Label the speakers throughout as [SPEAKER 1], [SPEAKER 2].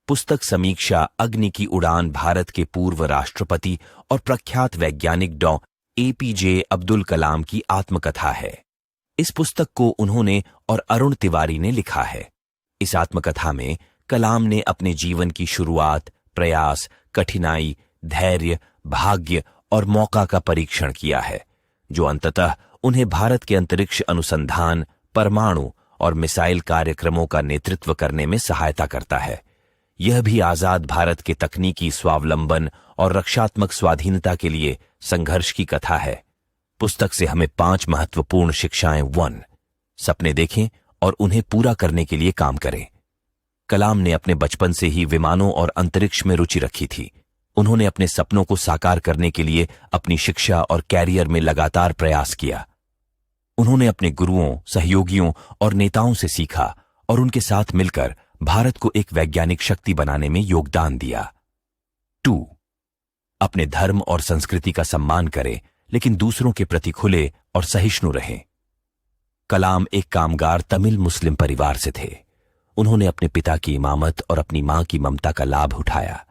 [SPEAKER 1] पुस्तक समीक्षा अग्नि की उड़ान भारत के पूर्व राष्ट्रपति और प्रख्यात वैज्ञानिक डॉ. एपीजे अब्दुल कलाम की आत्मकथा है। इस पुस्तक को उन्होंने और अरुण तिवारी ने लिखा है। इस आत्मकथा में कलाम ने अपने जीवन की शुरुआत, प्रयास, कठिनाई, धैर्य, भाग्य और मौका का परीक्षण किया है, जो अंततः उन्हें भारत के अंतरिक्ष अनुसंधान, परमाणु और मिसाइल कार्यक्रमों का नेतृत्व करने में सहायता करता है। यह भी आजाद भारत के तकनीकी स्वावलंबन और रक्षात्मक स्वाधीनता के लिए संघर्ष की कथा है। पुस्तक से हमें 5 महत्वपूर्ण शिक्षाएं। 1. सपने देखें और उन्हें पूरा करने के लिए काम करें। कलाम ने अपने बचपन से ही विमानों और अंतरिक्ष में रुचि रखी थी। उन्होंने अपने सपनों को साकार करने के लिए अपनी शिक्षा और कैरियर में लगातार प्रयास किया। उन्होंने अपने गुरुओं, सहयोगियों और नेताओं से सीखा और उनके साथ मिलकर भारत को एक वैज्ञानिक शक्ति बनाने में योगदान दिया। 2. अपने धर्म और संस्कृति का सम्मान करें, लेकिन दूसरों के प्रति खुले और सहिष्णु रहें। कलाम एक कामगार तमिल मुस्लिम परिवार से थे। उन्होंने अपने पिता की इमामत और अपनी मां की ममता का लाभ उठाया।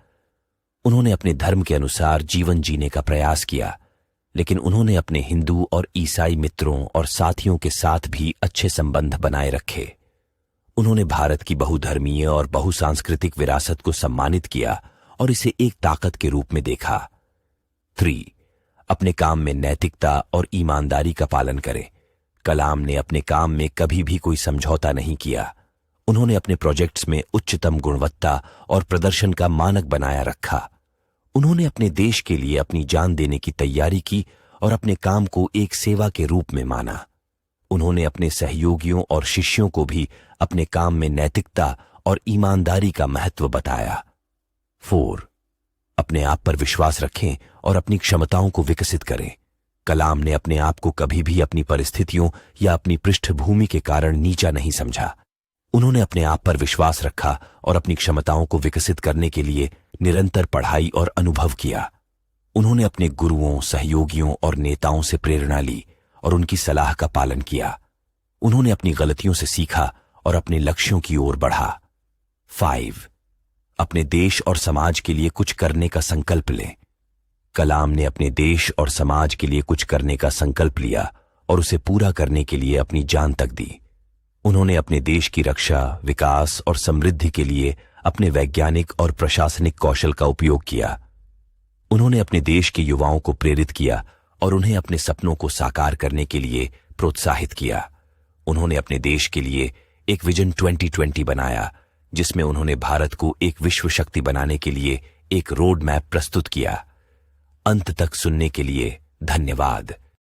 [SPEAKER 1] उन्होंने अपने धर्म के अनुसार जीवन जीने का प्रयास किया, लेकिन उन्होंने अपने हिंदू और ईसाई मित्रों और साथियों के साथ भी अच्छे संबंध बनाए रखे। उन्होंने भारत की बहुधर्मीय और बहुसांस्कृतिक विरासत को सम्मानित किया और इसे एक ताकत के रूप में देखा। 3. अपने काम में नैतिकता और ईमानदारी का पालन करें। कलाम ने अपने काम में कभी भी कोई समझौता नहीं किया। उन्होंने अपने प्रोजेक्ट्स में उच्चतम गुणवत्ता और प्रदर्शन का मानक बनाया रखा। उन्होंने अपने देश के लिए अपनी जान देने की तैयारी की और अपने काम को एक सेवा के रूप में माना। उन्होंने अपने सहयोगियों और शिष्यों को भी अपने काम में नैतिकता और ईमानदारी का महत्व बताया। 4. अपने आप पर विश्वास रखें और अपनी क्षमताओं को विकसित करें। कलाम ने अपने आप को कभी भी अपनी परिस्थितियों या अपनी पृष्ठभूमि के कारण नीचा नहीं समझा। उन्होंने अपने आप पर विश्वास रखा और अपनी क्षमताओं को विकसित करने के लिए निरंतर पढ़ाई और अनुभव किया। उन्होंने अपने गुरुओं, सहयोगियों और नेताओं से प्रेरणा ली और उनकी सलाह का पालन किया। उन्होंने अपनी गलतियों से सीखा और अपने लक्ष्यों की ओर बढ़ा। 5. अपने देश और समाज के लिए कुछ करने का संकल्प लें। कलाम ने अपने देश और समाज के लिए कुछ करने का संकल्प लिया और उसे पूरा करने के लिए अपनी जान तक दी। उन्होंने अपने देश की रक्षा, विकास और समृद्धि के लिए अपने वैज्ञानिक और प्रशासनिक कौशल का उपयोग किया। उन्होंने अपने देश के युवाओं को प्रेरित किया और उन्हें अपने सपनों को साकार करने के लिए प्रोत्साहित किया। उन्होंने अपने देश के लिए एक विजन 2020 बनाया, जिसमें उन्होंने भारत को एक विश्व शक्ति बनाने के लिए एक रोड मैप प्रस्तुत किया। अंत तक सुनने के लिए धन्यवाद।